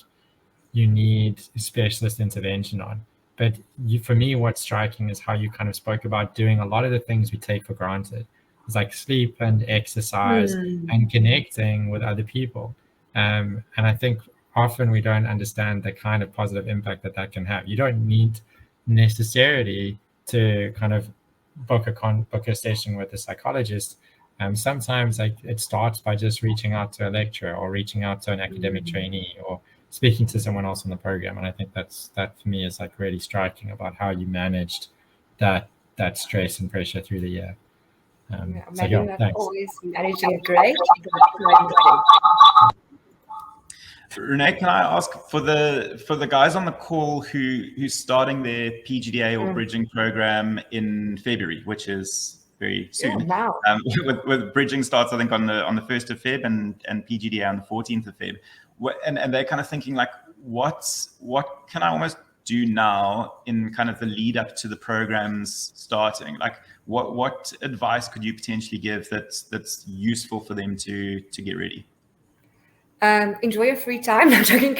you need specialist intervention on. But for me, what's striking is how you kind of spoke about doing a lot of the things we take for granted. It's like sleep and exercise and connecting with other people. And I think often we don't understand the kind of positive impact that can have. You don't need necessarily to kind of book a session with a psychologist. Sometimes like it starts by just reaching out to a lecturer or reaching out to an academic trainee or speaking to someone else on the program. And I think that for me is like really striking about how you managed that stress and pressure through the year. Maybe not always managing it great. Renee, can I ask for the guys on the call who's starting their PGDA or bridging program in February, which is very soon. Now. With bridging starts, I think on the 1st of Feb and PGDA on the 14th of Feb. And they're kind of thinking like, what can I almost do now in kind of the lead up to the programs starting? Like, what advice could you potentially give that's useful for them to get ready? Enjoy your free time. No, I'm joking.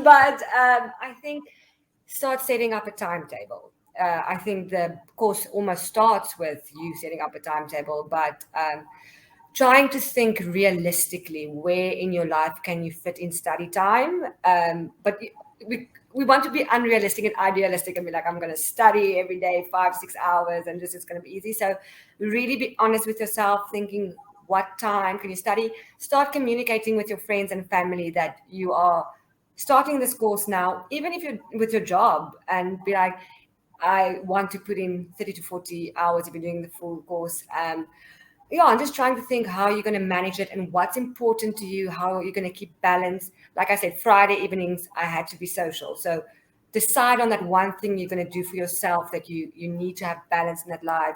But I think start setting up a timetable. I think the course almost starts with you setting up a timetable, but trying to think realistically where in your life can you fit in study time. But we want to be unrealistic and idealistic and be like, I'm going to study every day 5-6 hours and this is going to be easy. So really be honest with yourself, thinking what time can you study. Start communicating with your friends and family that you are starting this course now, even if you're with your job, and be like, I want to put in 30 to 40 hours if you're doing the full course. I'm just trying to think how you're going to manage it and what's important to you, how you're going to keep balance. Like I said, Friday evenings, I had to be social. So decide on that one thing you're going to do for yourself, that you need to have balance in that life,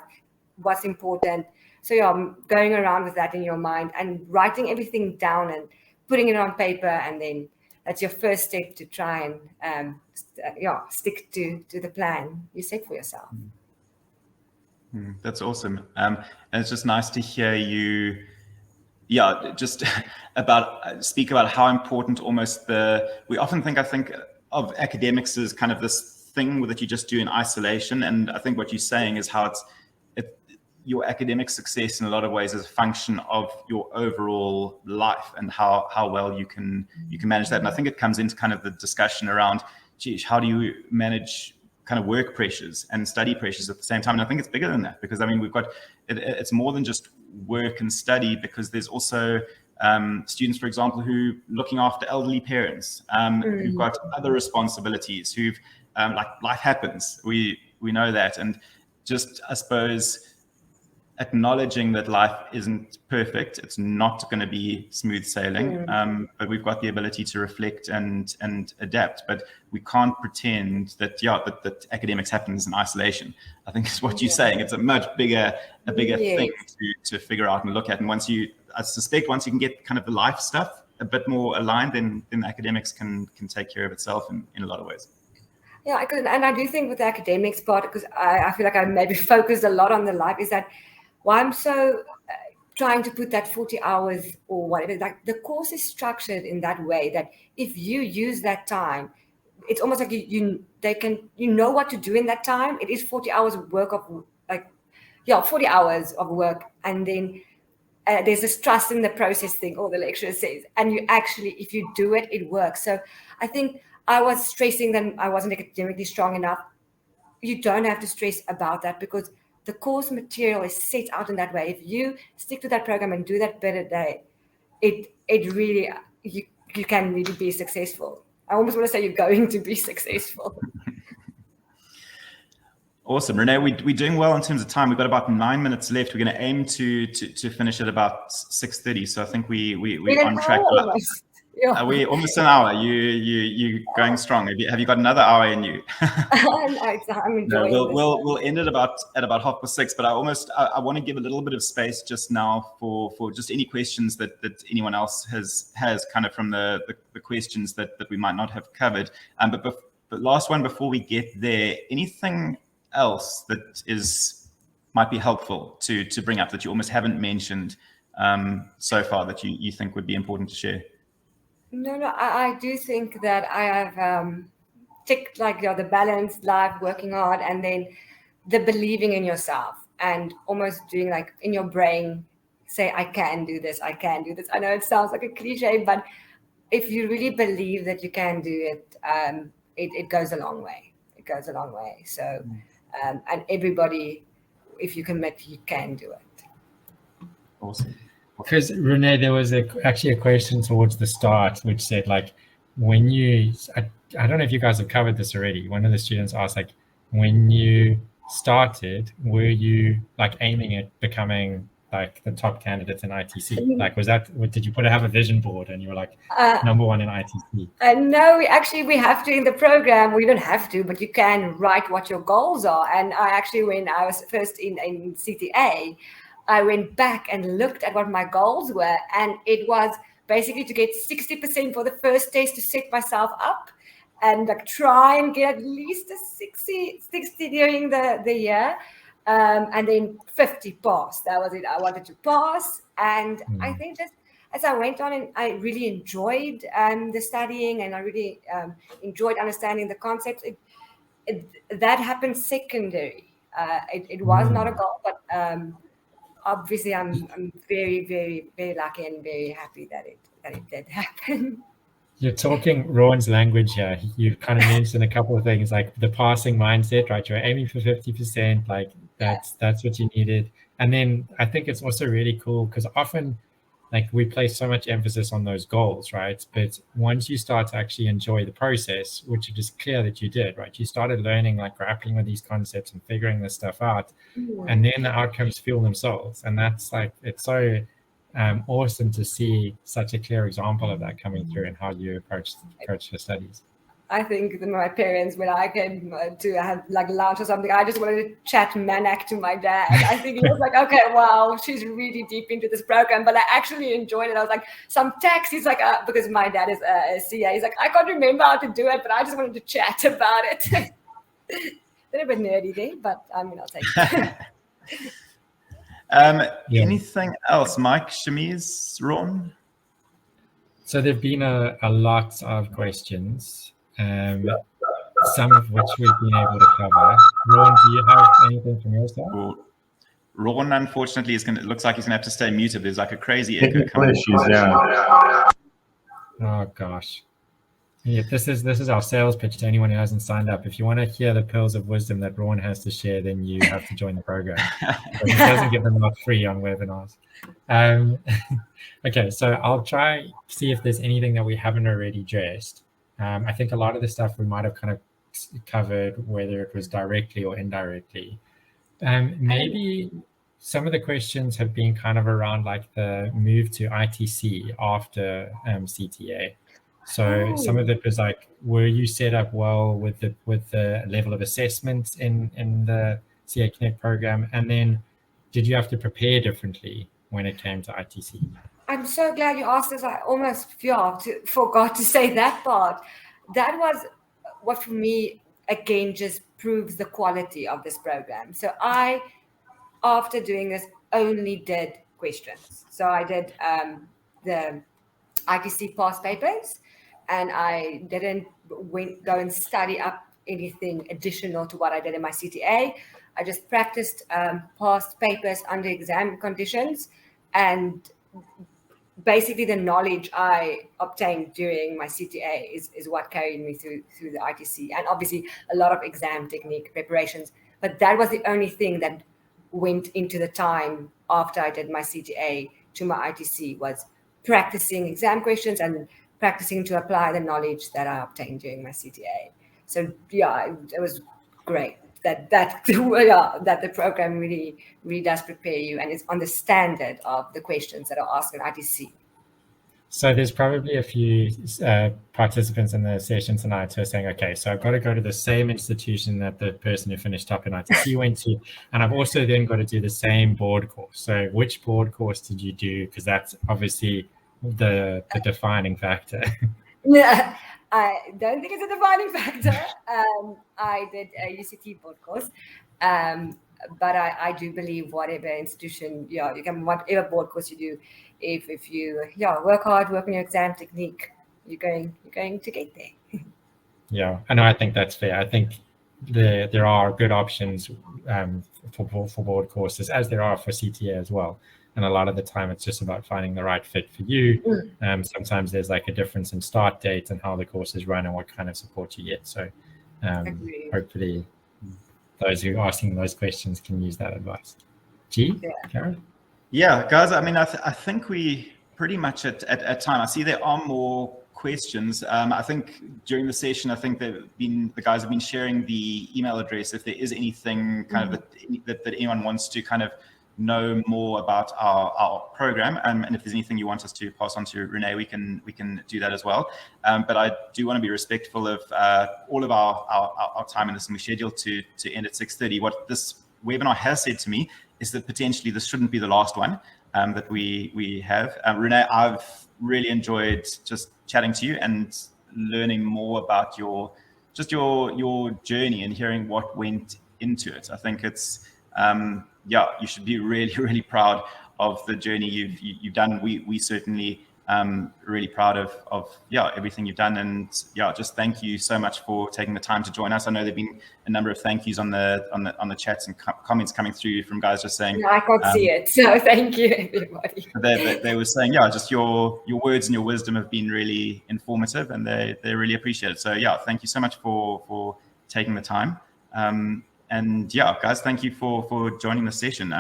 what's important. So going around with that in your mind and writing everything down and putting it on paper. And then that's your first step to try and stick to the plan you set for yourself. That's awesome. And it's just nice to hear you yeah, just speak about how important almost we often think, I think of academics as kind of this thing that you just do in isolation. And I think what you're saying is how your academic success in a lot of ways is a function of your overall life and how well you can manage that. And I think it comes into kind of the discussion around, geez, how do you manage kind of work pressures and study pressures at the same time? And I think it's bigger than that, because I mean, we've got, it's more than just work and study, because there's also students, for example, who looking after elderly parents, who've got other responsibilities, who've like life happens. We know that. And just, I suppose, acknowledging that life isn't perfect, it's not going to be smooth sailing, but we've got the ability to reflect and adapt. But we can't pretend that that academics happens in isolation. I think is what you're saying. It's a much bigger thing to figure out and look at. And I suspect once you can get kind of the life stuff a bit more aligned, then academics can take care of itself in a lot of ways. Yeah, and I do think with the academics part, because I feel like I maybe focused a lot on the life, is that why I'm so trying to put that 40 hours or whatever, like the course is structured in that way that if you use that time, it's almost like you know what to do in that time. It is 40 hours of work of 40 hours of work. And then there's this trust in the process thing, all the lecturer says, and you actually, if you do it, it works. So I think I was stressing that I wasn't academically strong enough. You don't have to stress about that, because the course material is set out in that way. If you stick to that program and do that bit a day, it really, you can really be successful. I almost want to say you're going to be successful. Awesome, Renee. We're doing well in terms of time. We've got about 9 minutes left. We're going to aim to finish at about 6:30. So I think we're on track. Yeah. We're almost an hour. You going strong. Have you got another hour in you? I'm enjoying this. We'll end at about 6:30. But I want to give a little bit of space just now for just any questions that anyone else has kind of from the questions that we might not have covered. But last one before we get there, anything else that might be helpful to bring up that you almost haven't mentioned so far that you think would be important to share? No, I do think that I have ticked like the balanced life, working hard, and then the believing in yourself and almost doing like in your brain, say, I can do this, I can do this. I know it sounds like a cliche, but if you really believe that you can do it, it goes a long way. It goes a long way. So, and everybody, if you commit, you can do it. Awesome. Because Renee, there was actually a question towards the start which said, like, when I don't know if you guys have covered this already. One of the students asked, like, when you started, were you like aiming at becoming like the top candidates in ITC? Like, did you have a vision board and you were like number one in ITC? No, we have to in the program. We don't have to, but you can write what your goals are. And I actually, when I was first in CTA, I went back and looked at what my goals were, and it was basically to get 60% for the first test to set myself up and like try and get at least a 60 during the year, and then 50 pass. That was it. I wanted to pass, and I think just as I went on, and I really enjoyed the studying, and I really enjoyed understanding the concepts. That happened secondary. It was not a goal, but obviously, I'm very, very, very lucky and very happy that it did happen. You're talking Rowan's language here. You kind of mentioned a couple of things, like the passing mindset, right? You're aiming for 50%, like that's what you needed. And then I think it's also really cool because often, like, we place so much emphasis on those goals, right? But once you start to actually enjoy the process, which it is clear that you did, right? You started learning, like, grappling with these concepts and figuring this stuff out, and then the outcomes feel themselves. And that's like, it's so awesome to see such a clear example of that coming through and how you approach your studies. I think that my parents, when I came to have like lunch or something, I just wanted to chat maniac to my dad. I think he was like, okay, wow, she's really deep into this program, but I actually enjoyed it. I was like, some text, he's like, because my dad is a CA, he's like, I can't remember how to do it, but I just wanted to chat about it. They're a bit nerdy there, but I mean, I'll take it. Anything else, Mike, Shamiz, Ron? So there've been a lot of questions, some of which we've been able to cover. Ron, do you have anything from your side? Cool. Ron, unfortunately, looks like he's going to have to stay muted. There's like a crazy echo coming. Issues, yeah. Oh gosh. Yeah, this is our sales pitch to anyone who hasn't signed up. If you want to hear the pearls of wisdom that Ron has to share, then you have to join the program. But he doesn't give them out free on webinars. Okay, so I'll try see if there's anything that we haven't already addressed. I think a lot of the stuff we might have kind of covered, whether it was directly or indirectly. Maybe some of the questions have been kind of around like the move to ITC after CTA. So some of it was like, were you set up well with the level of assessment in the CA Connect program? And then did you have to prepare differently when it came to ITC? I'm so glad you asked this. I almost forgot to say that part. That was what for me, again, just proves the quality of this program. So I, after doing this, only did questions. So I did the ITC past papers, and I didn't go and study up anything additional to what I did in my CTA. I just practiced past papers under exam conditions, and basically the knowledge I obtained during my CTA is what carried me through the ITC, and obviously a lot of exam technique preparations. But that was the only thing that went into the time after I did my CTA to my ITC, was practicing exam questions and practicing to apply the knowledge that I obtained during my CTA. So yeah, it was great that the program really does prepare you, and it's on the standard of the questions that are asked in ITC. So there's probably a few participants in the session tonight who are saying, okay, so I've got to go to the same institution that the person who finished up in ITC went to, and I've also then got to do the same board course. So which board course did you do? Because that's obviously the defining factor. Yeah, I don't think it's a defining factor. I did a UCT board course, but I do believe whatever institution, you can, whatever board course you do, if you work hard, work on your exam technique, you're going to get there. Yeah, I think that's fair. I think there are good options for board courses, as there are for CTA as well. And a lot of the time, it's just about finding the right fit for you. Sometimes there's like a difference in start date and how the course is run and what kind of support you get. So hopefully those who are asking those questions can use that advice. Karen? Yeah, guys, I mean, I think we pretty much at time. I see there are more questions. I think during the session, I think the guys have been sharing the email address. If there is anything kind of that anyone wants to kind of know more about our program, and if there's anything you want us to pass on to Renee, we can do that as well. But I do want to be respectful of all of our time in this, and we scheduled to end at 6:30. What this webinar has said to me is that potentially this shouldn't be the last one that we have. Renee, I've really enjoyed just chatting to you and learning more about your journey and hearing what went into it. I think it's you should be really, really proud of the journey you've done. We certainly really proud of everything you've done, and just thank you so much for taking the time to join us. I know there've been a number of thank yous on the chats and comments coming through from guys just saying, I can't see it, so thank you everybody. They were saying just your words and your wisdom have been really informative, and they really appreciate it. So thank you so much for taking the time. And guys, thank you for joining the session.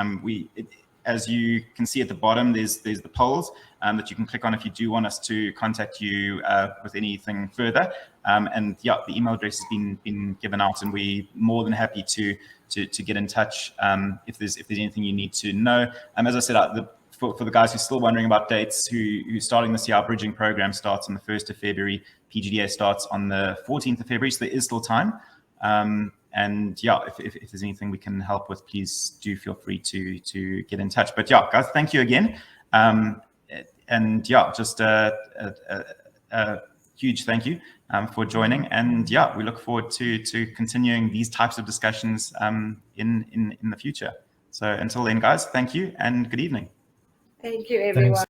As you can see at the bottom, there's the polls that you can click on if you do want us to contact you with anything further. And the email address has been given out, and we're more than happy to get in touch if there's anything you need to know. As I said, for the guys who are still wondering about dates, who starting this year, our bridging program starts on the 1st of February. PGDA starts on the 14th of February, so there is still time. And if there's anything we can help with, please do feel free to get in touch. But guys, thank you again. And just a huge thank you for joining. And we look forward to continuing these types of discussions in the future. So until then, guys, thank you and good evening. Thank you, everyone. Thanks.